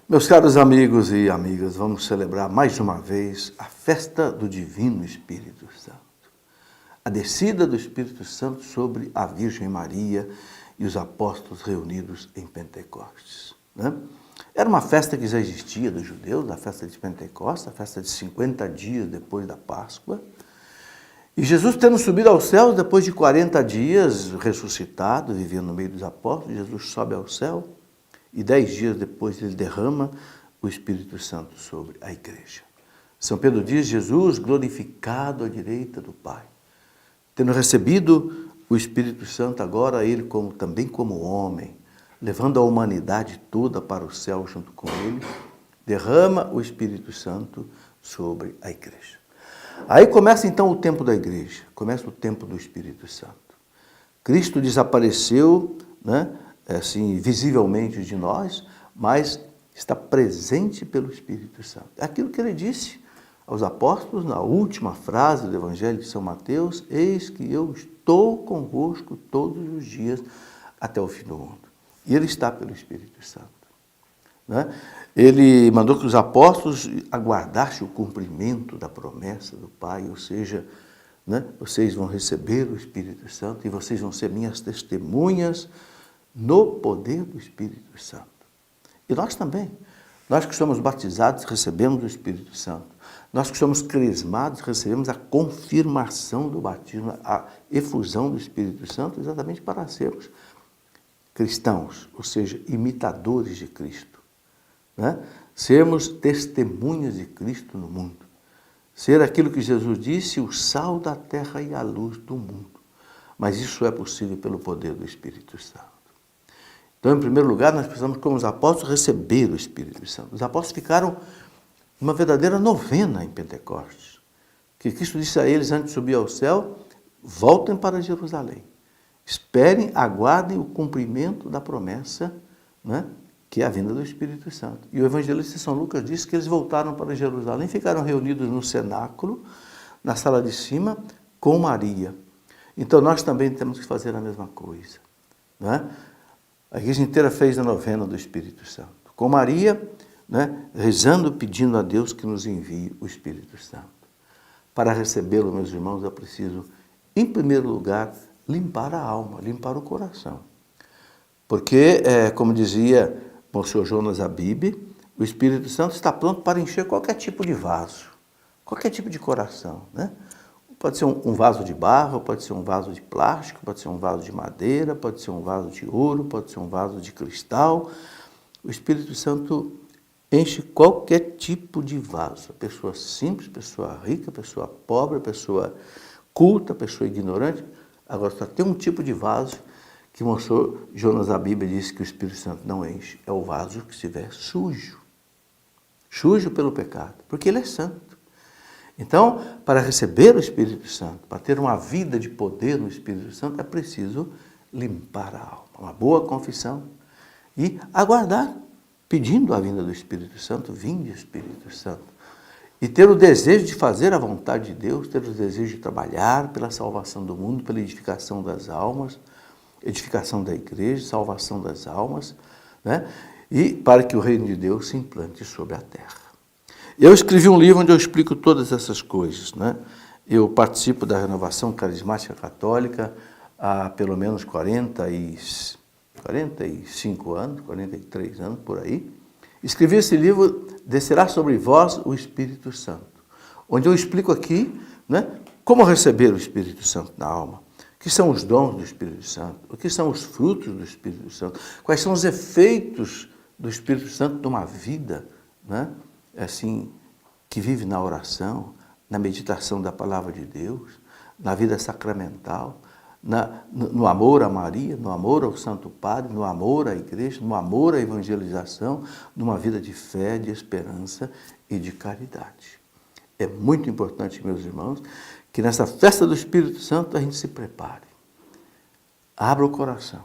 Meus caros amigos e amigas, vamos celebrar mais uma vez a festa do Divino Espírito Santo. A descida do Espírito Santo sobre a Virgem Maria e os apóstolos reunidos em Pentecostes. Era uma festa que já existia dos judeus, a festa de Pentecostes, a festa de 50 dias depois da Páscoa. E Jesus, tendo subido aos céus, depois de 40 dias, ressuscitado, vivendo no meio dos apóstolos, Jesus sobe ao céu e 10 dias depois ele derrama o Espírito Santo sobre a igreja. São Pedro diz, Jesus glorificado à direita do Pai. Tendo recebido o Espírito Santo, agora ele também como homem, levando a humanidade toda para o céu junto com ele, derrama o Espírito Santo sobre a igreja. Aí começa então o tempo da igreja, começa o tempo do Espírito Santo. Cristo desapareceu, assim, visivelmente de nós, mas está presente pelo Espírito Santo. É aquilo que ele disse aos apóstolos na última frase do Evangelho de São Mateus, eis que eu estou convosco todos os dias até o fim do mundo. E ele está pelo Espírito Santo. Ele mandou que os apóstolos aguardassem o cumprimento da promessa do Pai, ou seja, vocês vão receber o Espírito Santo e vocês vão ser minhas testemunhas no poder do Espírito Santo. E nós também. Nós que somos batizados, recebemos o Espírito Santo. Nós que somos crismados, recebemos a confirmação do batismo, a efusão do Espírito Santo, exatamente para sermos cristãos, ou seja, imitadores de Cristo. Sermos testemunhas de Cristo no mundo. Ser aquilo que Jesus disse, o sal da terra e a luz do mundo. Mas isso é possível pelo poder do Espírito Santo. Então, em primeiro lugar, nós precisamos, como os apóstolos, receber o Espírito Santo. Os apóstolos ficaram uma verdadeira novena em Pentecostes. Que Cristo disse a eles, antes de subir ao céu, voltem para Jerusalém. Esperem, aguardem o cumprimento da promessa, que é a vinda do Espírito Santo. E o evangelista São Lucas diz que eles voltaram para Jerusalém, ficaram reunidos no cenáculo, na sala de cima, com Maria. Então, nós também temos que fazer a mesma coisa. A igreja inteira fez a novena do Espírito Santo. Com Maria, rezando, pedindo a Deus que nos envie o Espírito Santo. Para recebê-lo, meus irmãos, é preciso, em primeiro lugar, limpar a alma, limpar o coração. Porque, como dizia Monsenhor Jonas Abib, o Espírito Santo está pronto para encher qualquer tipo de vaso, qualquer tipo de coração. Pode ser um vaso de barro, pode ser um vaso de plástico, pode ser um vaso de madeira, pode ser um vaso de ouro, pode ser um vaso de cristal. O Espírito Santo enche qualquer tipo de vaso. Pessoa simples, pessoa rica, pessoa pobre, pessoa culta, pessoa ignorante. Agora, só tem um tipo de vaso que o Monsenhor Jonas Abib disse que o Espírito Santo não enche. É o vaso que estiver sujo. Sujo pelo pecado, porque ele é santo. Então, para receber o Espírito Santo, para ter uma vida de poder no Espírito Santo, é preciso limpar a alma, uma boa confissão e aguardar, pedindo a vinda do Espírito Santo, vinde Espírito Santo. E ter o desejo de fazer a vontade de Deus, ter o desejo de trabalhar pela salvação do mundo, pela edificação das almas, edificação da igreja, salvação das almas, e para que o reino de Deus se implante sobre a terra. Eu escrevi um livro onde eu explico todas essas coisas. Eu participo da Renovação Carismática Católica há pelo menos 45 anos, 43 anos, por aí. Escrevi esse livro, Descerá sobre vós o Espírito Santo, onde eu explico aqui como receber o Espírito Santo na alma, o que são os dons do Espírito Santo, o que são os frutos do Espírito Santo, quais são os efeitos do Espírito Santo numa vida, assim, que vive na oração, na meditação da palavra de Deus, na vida sacramental, no amor a Maria, no amor ao Santo Padre, no amor à igreja, no amor à evangelização, numa vida de fé, de esperança e de caridade. É muito importante, meus irmãos, que nessa festa do Espírito Santo a gente se prepare. Abra o coração.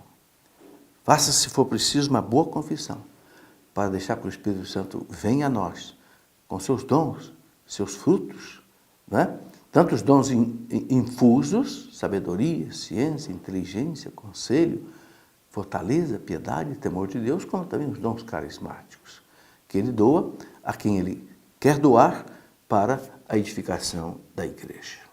Faça, se for preciso, uma boa confissão, para deixar que o Espírito Santo venha a nós, com seus dons, seus frutos, tanto os dons infusos, sabedoria, ciência, inteligência, conselho, fortaleza, piedade, temor de Deus, como também os dons carismáticos, que ele doa a quem ele quer doar para a edificação da igreja.